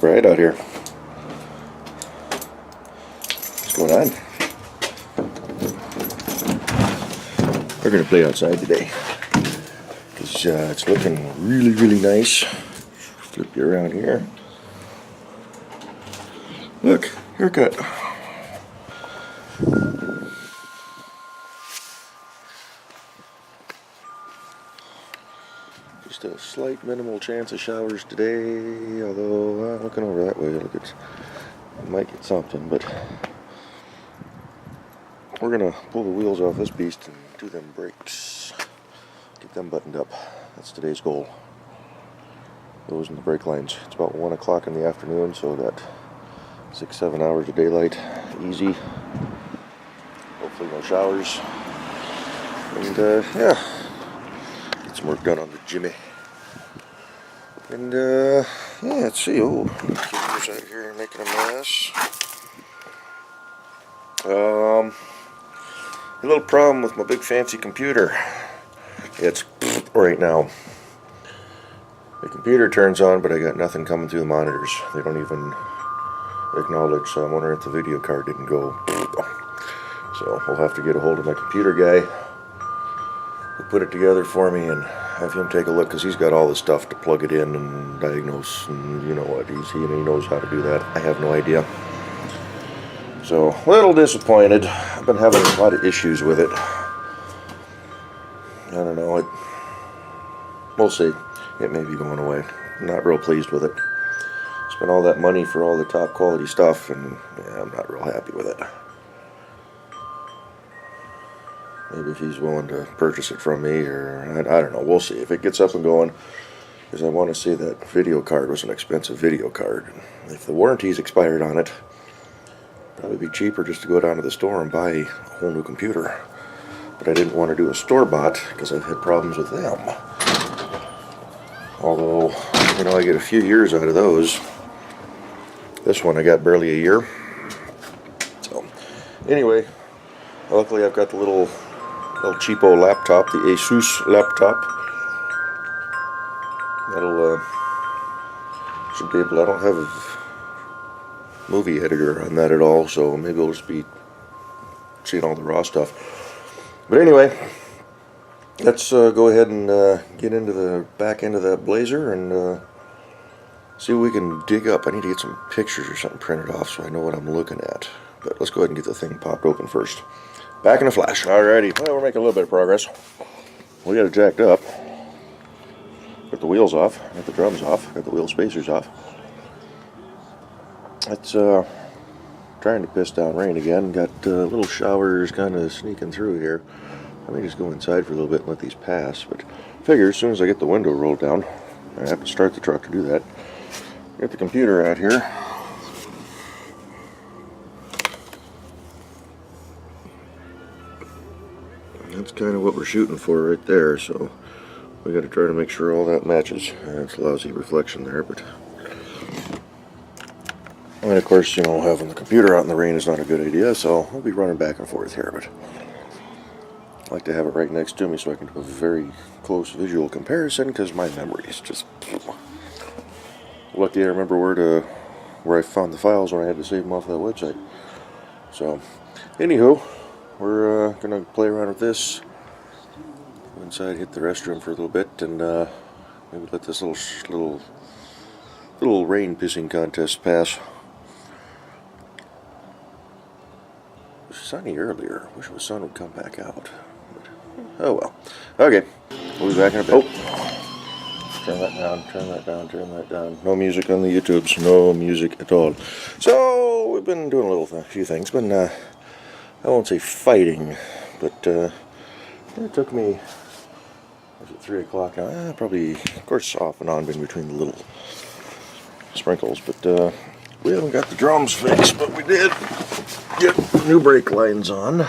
bright out here. What's going on? We're going to play outside today because it's looking really nice. Flip you around here. Look, haircut. Just a slight minimal chance of showers today, although looking over that way, look, I might get something, but we're gonna pull the wheels off this beast and do them brakes, get them buttoned up. That's today's goal. Those and the brake lines. It's about 1 o'clock in the afternoon, so that 6-7 hours of daylight, easy. Hopefully no showers, and yeah, get some work done on the Jimmy. And yeah, let's see. Oh, computers out here making a mess. A little problem with my big fancy computer. It's right now. The computer turns on, but I got nothing coming through the monitors. They don't even acknowledge, so I'm wondering if the video card didn't go. So we'll have to get a hold of my computer guy who put it together for me and have him take a look, because he's got all the stuff to plug it in and diagnose, and you know what, he knows how to do that. I have no idea. So, a little disappointed. I've been having a lot of issues with it. I don't know, we'll see. It may be going away. I'm not real pleased with it. Spent all that money for all the top quality stuff, and yeah, I'm not real happy with it. Maybe if he's willing to purchase it from me, or I don't know, we'll see. If it gets up and going, because I want to say that video card was an expensive video card. If the warranty's expired on it, probably be cheaper just to go down to the store and buy a whole new computer. But I didn't want to do a store-bought because I've had problems with them. Although, you know, I get a few years out of those. This one I got barely a year. So, anyway, luckily I've got the little cheapo laptop, the Asus laptop. That'll should be able. I don't have a movie editor on that at all, so maybe I'll just be seeing all the raw stuff. But anyway, let's go ahead and get into the back end of that Blazer and see what we can dig up. I need to get some pictures or something printed off so I know what I'm looking at. But let's go ahead and get the thing popped open first. Back in a flash. Alrighty, well, we're making a little bit of progress. We got it jacked up. Got the wheels off, got the drums off, got the wheel spacers off. It's trying to piss down rain again. Got little showers kind of sneaking through here. I may just go inside for a little bit and let these pass, but figure as soon as I get the window rolled down, I have to start the truck to do that. Get the computer out here. That's kind of what we're shooting for right there, so we got to try to make sure all that matches. It's a lousy reflection there, but... And of course, you know, having the computer out in the rain is not a good idea, so I'll be running back and forth here, but I like to have it right next to me so I can do a very close visual comparison, because my memory is just... Lucky I remember where I found the files when I had to save them off that website. So, anywho, we're going to play around with this. Go inside, hit the restroom for a little bit, and maybe let this little rain pissing contest pass. It was sunny earlier. Wish the sun would come back out. But, oh well. Okay, we'll be back in a bit. Oh. Turn that down, turn that down, turn that down. No music on the YouTubes, no music at all. So, we've been doing a few things. Been, I won't say fighting, but it took me, was it 3 o'clock now? Probably, of course, off and on, been between the little sprinkles, but we haven't got the drums fixed, but we did get new brake lines on.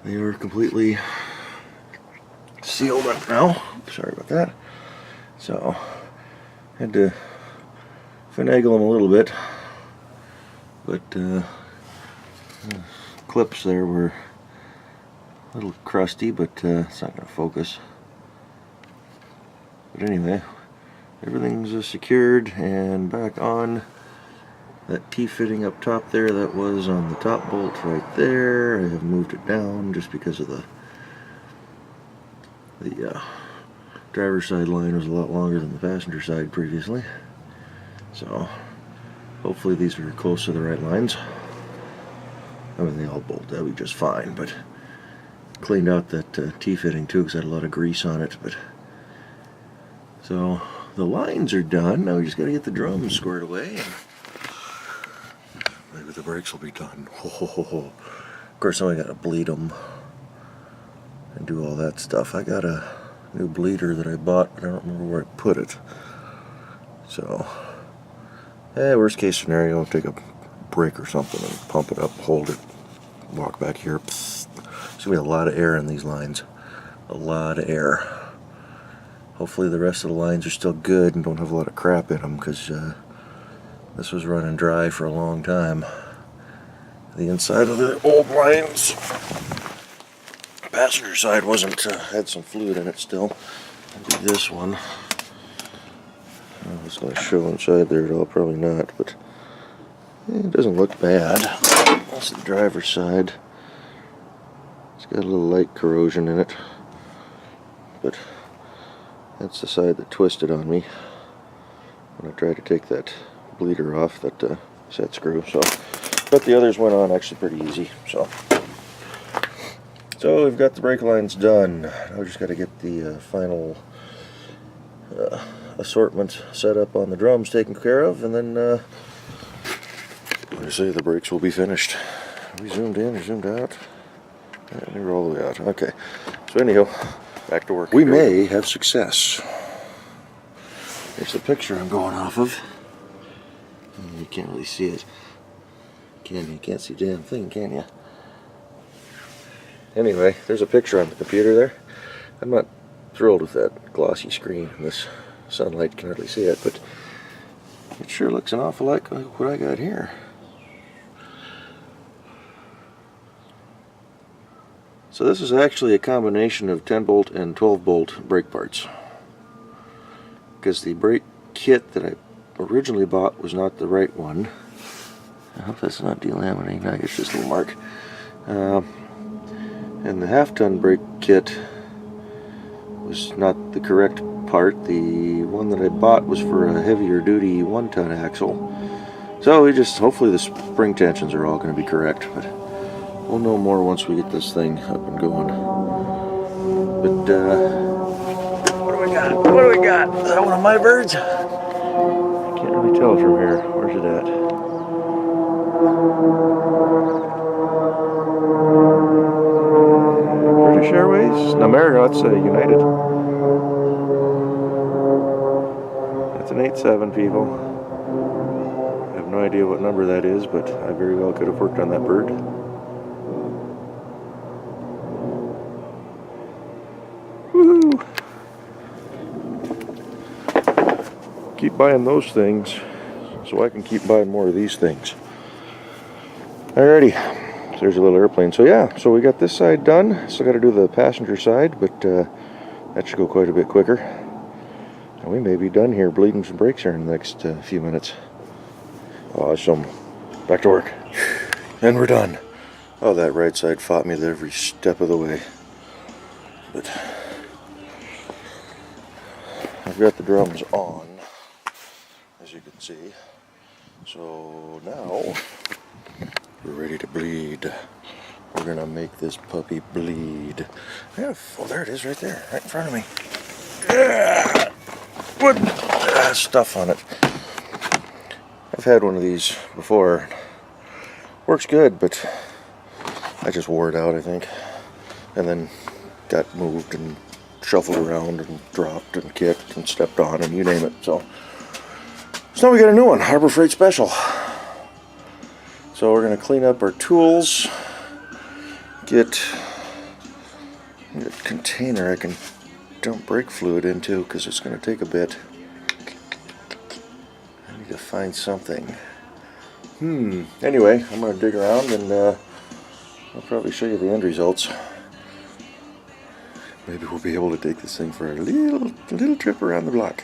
They are completely sealed up now. Sorry about that. So, had to finagle them a little bit, but clips there were a little crusty, but it's not going to focus. But anyway, everything's secured and back on. That T-fitting up top there, that was on the top bolt right there. I have moved it down just because of the driver's side line was a lot longer than the passenger side previously. So hopefully these are close to the right lines. I mean, they all bolt, that'll be just fine, but cleaned out that T-fitting too because I had a lot of grease on it. But so the lines are done. Now we just got to get the drums squared away. Maybe the brakes will be done. Of course, now I gotta bleed them and do all that stuff. I got a new bleeder that I bought, but I don't remember where I put it. So, worst case scenario, I'll take a brake or something and pump it up, hold it, walk back here. Psst. There's gonna be a lot of air in these lines. A lot of air. Hopefully the rest of the lines are still good and don't have a lot of crap in them, because this was running dry for a long time. The inside of the old lines, passenger side wasn't, had some fluid in it still. I'll do this one. It's not show inside there at all, probably not, but it doesn't look bad. That's the driver's side. It's got a little light corrosion in it, but that's the side that twisted on me when I tried to take that bleeder off, that set screw. So, but the others went on actually pretty easy. So we've got the brake lines done. Now we just got to get the final assortment set up on the drums taken care of, and then I say the brakes will be finished. We zoomed in or zoomed out? Yeah, they were all the way out. Okay. So anyhow, back to work. We may have success. Here's the picture I'm going off of. You can't really see it. Can you? You can't see a damn thing, can you? Anyway, there's a picture on the computer there. I'm not thrilled with that glossy screen. This sunlight can hardly see it, but it sure looks an awful lot like what I got here. So this is actually a combination of 10 bolt and 12 bolt brake parts, because the brake kit that I originally bought was not the right one. I hope that's not delaminating. I guess just a little mark. And the half-ton brake kit was not the correct part. The one that I bought was for a heavier duty 1-ton axle. So we just, hopefully the spring tensions are all going to be correct, but we'll know more once we get this thing up and going. But what do we got? What do we got? Is that one of my birds? I can't really tell from here. Where's it at? British Airways? No, Marriott's United. That's an 87, people. I have no idea what number that is, but I very well could have worked on that bird. Woohoo! Keep buying those things so I can keep buying more of these things. Alrighty, so there's a little airplane. So yeah, so we got this side done. Still got to do the passenger side, but that should go quite a bit quicker. And we may be done here, bleeding some brakes here in the next few minutes. Awesome. Back to work. And we're done. Oh, that right side fought me every step of the way. But I've got the drums on, as you can see. So now we're ready to bleed. We're gonna make this puppy bleed. Yeah, oh, there it is, right there, right in front of me. Yeah. What stuff on it? I've had one of these before. Works good, but I just wore it out, I think, and then got moved and shuffled around and dropped and kicked and stepped on and you name it. So now we got a new one, Harbor Freight Special. So we're going to clean up our tools, get a container I can dump brake fluid into, because it's going to take a bit. I need to find something. Anyway, I'm going to dig around and I'll probably show you the end results. Maybe we'll be able to take this thing for a little trip around the block.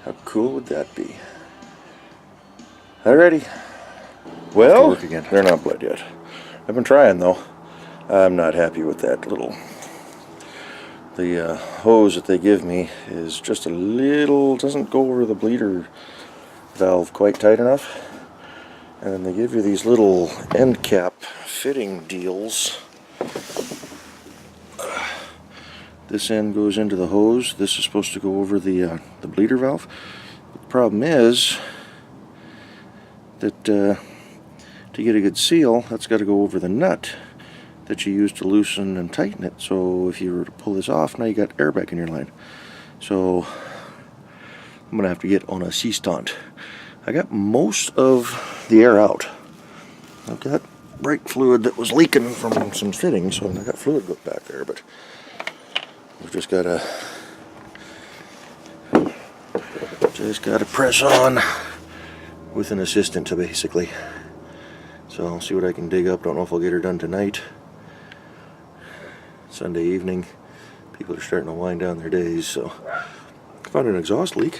How cool would that be? Alrighty. Well, work again. They're not bled yet. I've been trying though. I'm not happy with that little. The hose that they give me is just a little, doesn't go over the bleeder valve quite tight enough. And then they give you these little end cap fitting deals. This end goes into the hose. This is supposed to go over the bleeder valve. The problem is that to get a good seal, that's got to go over the nut that you use to loosen and tighten it. So if you were to pull this off, now you got air back in your line. So I'm gonna have to get on a C-stunt. I got most of the air out. I've got brake fluid that was leaking from some fittings, so I got fluid built back there, but we've just gotta press on with an assistant, basically. So I'll see what I can dig up. Don't know if I'll get her done tonight. Sunday evening, people are starting to wind down their days, so I found an exhaust leak.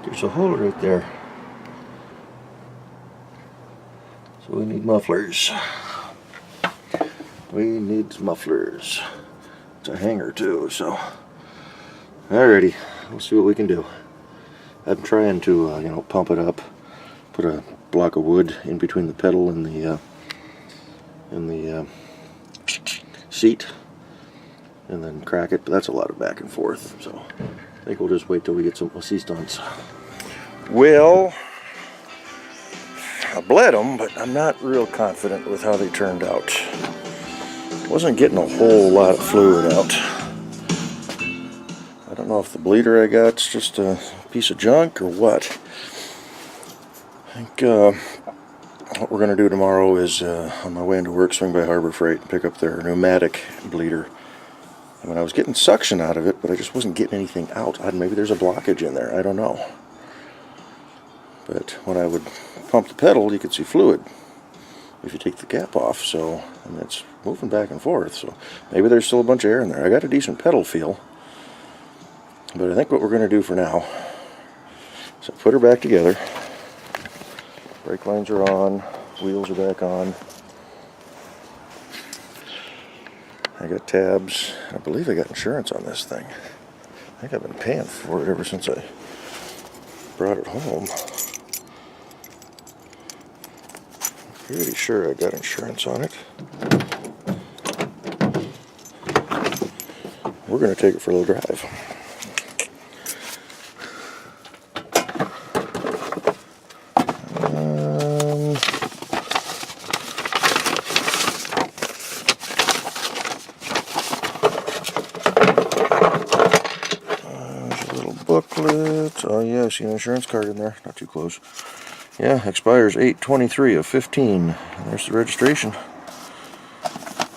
There's a hole right there. So we need mufflers. We need mufflers. It's a hanger too, so. Alrighty, we'll see what we can do. I'm trying to, pump it up. Put a block of wood in between the pedal and the seat, and then crack it. But that's a lot of back and forth, so I think we'll just wait till we get some C-stunts. Well, I bled them, but I'm not real confident with how they turned out. Wasn't getting a whole lot of fluid out. I don't know if the bleeder I got's just a piece of junk or what. I think what we're going to do tomorrow is, on my way into work, swing by Harbor Freight and pick up their pneumatic bleeder. I mean, I was getting suction out of it, but I just wasn't getting anything out. Maybe there's a blockage in there, I don't know. But when I would pump the pedal, you could see fluid if you take the cap off, so it's moving back and forth, so maybe there's still a bunch of air in there. I got a decent pedal feel, but I think what we're going to do for now is put her back together. Brake lines are on, wheels are back on. I got tabs. I believe I got insurance on this thing. I think I've been paying for it ever since I brought it home. Pretty sure I got insurance on it. We're going to take it for a little drive. Booklet. Oh yeah, I see an insurance card in there. Not too close. Yeah, expires 8/23 of 15. There's the registration.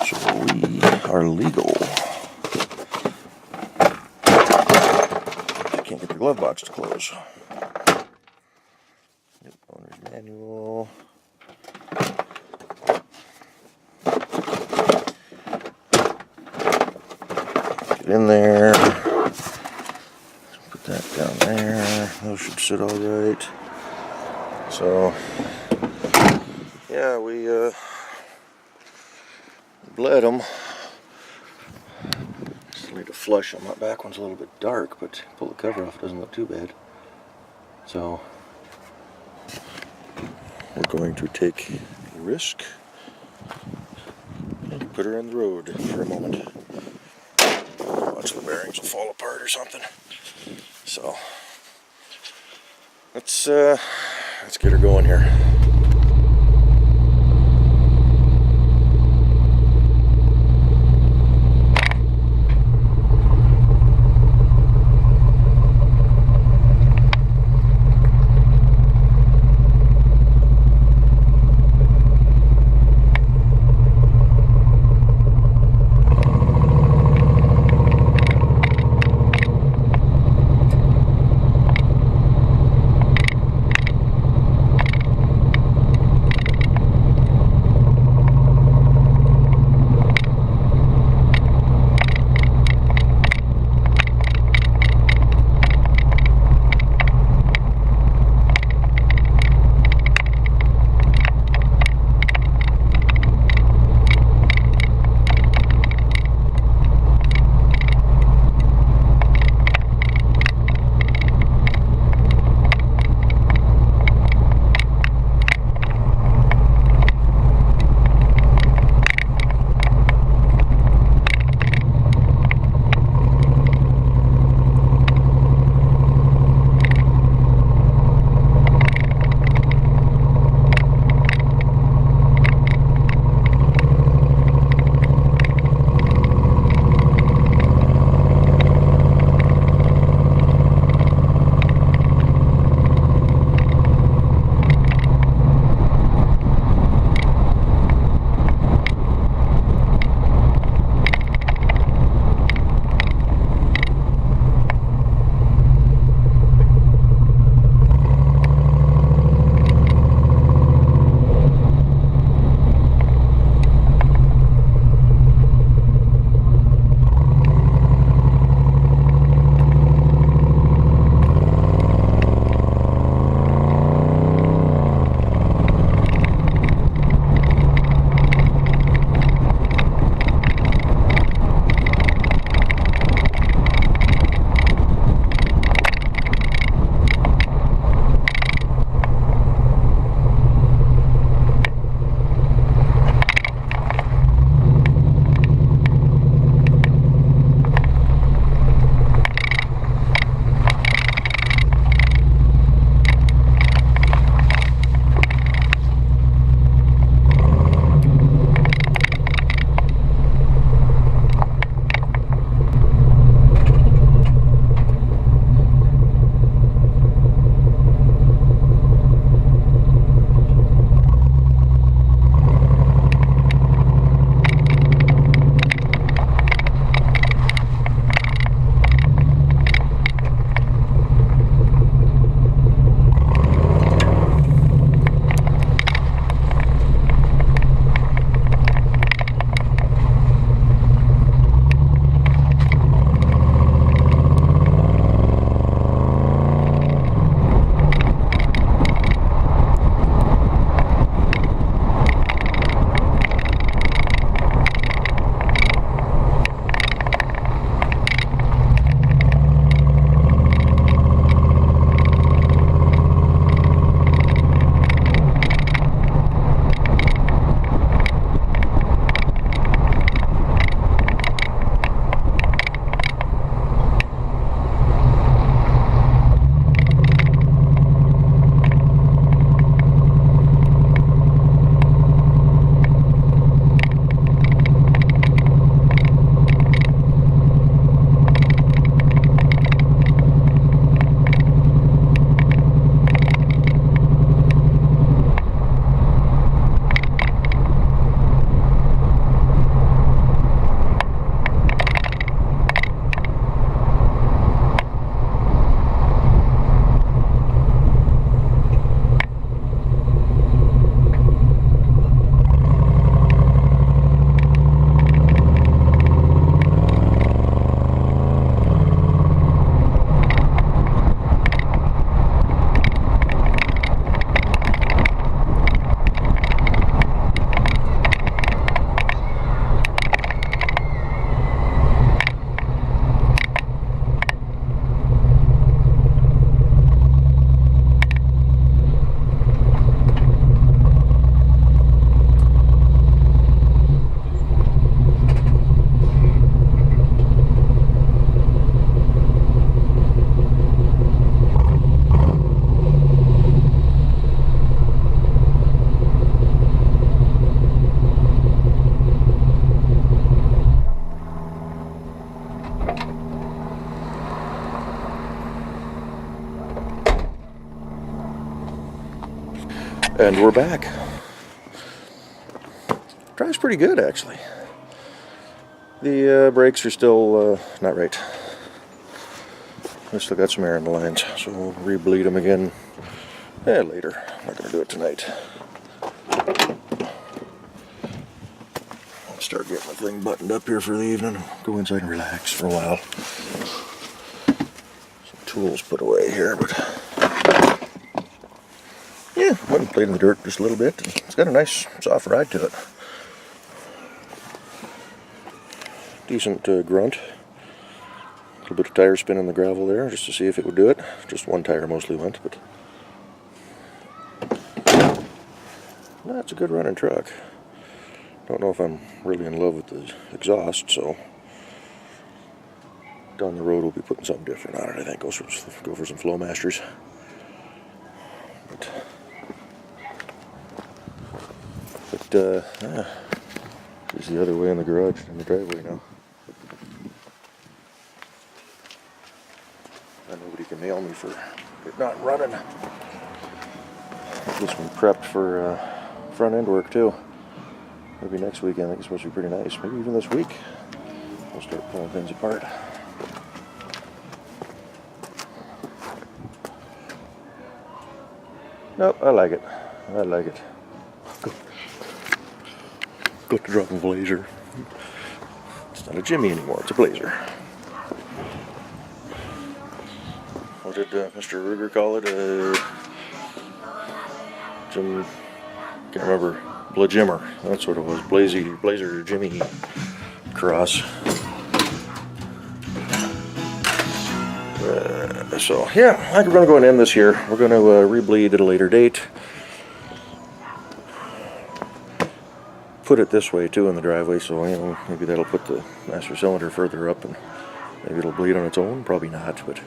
So we are legal. I can't get the glove box to close. Yep, owner's manual. Get in there. That down there, those should sit all right. So yeah, we bled them. Still need to flush them. My back one's a little bit dark, but pull the cover off, it doesn't look too bad. So we're going to take a risk and put her on the road for a moment. Watch the bearings will fall apart or something. So let's get her going here. And we're back. Drives pretty good, actually. The brakes are still not right. I still got some air in the lines, so we'll re-bleed them again later. I'm not going to do it tonight. I'll start getting the thing buttoned up here for the evening. Go inside and relax for a while. Some tools put away here, but yeah, went and played in the dirt just a little bit. It's got a nice soft ride to it. Decent grunt. A little bit of tire spin in the gravel there just to see if it would do it. Just one tire mostly went, but that's a good running truck. Don't know if I'm really in love with the exhaust, so down the road we'll be putting something different on it. I think go for some Flowmasters. But here's the other way in the garage and the driveway now. And nobody can nail me for it not running. This one prepped for front end work too. Maybe next weekend. I think it's supposed to be pretty nice. Maybe even this week we'll start pulling things apart. Nope, I like it. I like it. Got to drop a Blazer. It's not a Jimmy anymore, it's a Blazer. What did Mr. Ruger call it? Jim, can't remember. Blajimmer. That's what it was. Blazer Jimmy cross. So yeah, I think we're going to go and end this here. We're going to re-bleed at a later date. Put it this way too in the driveway, so you know maybe that'll put the master cylinder further up, and maybe it'll bleed on its own. Probably not, but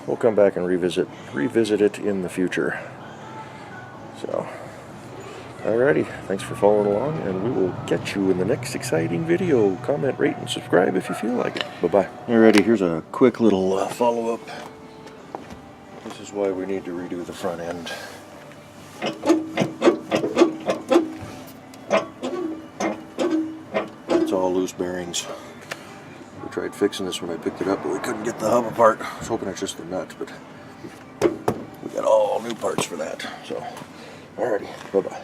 we'll come back and revisit it in the future. So, alrighty, thanks for following along, and we will catch you in the next exciting video. Comment, rate, and subscribe if you feel like it. Bye-bye. Alrighty, here's a quick little follow-up. This is why we need to redo the front end. It's all loose bearings. We tried fixing this when I picked it up, but we couldn't get the hub apart. I was hoping it's just the nut, but we got all new parts for that. So, alrighty, bye-bye.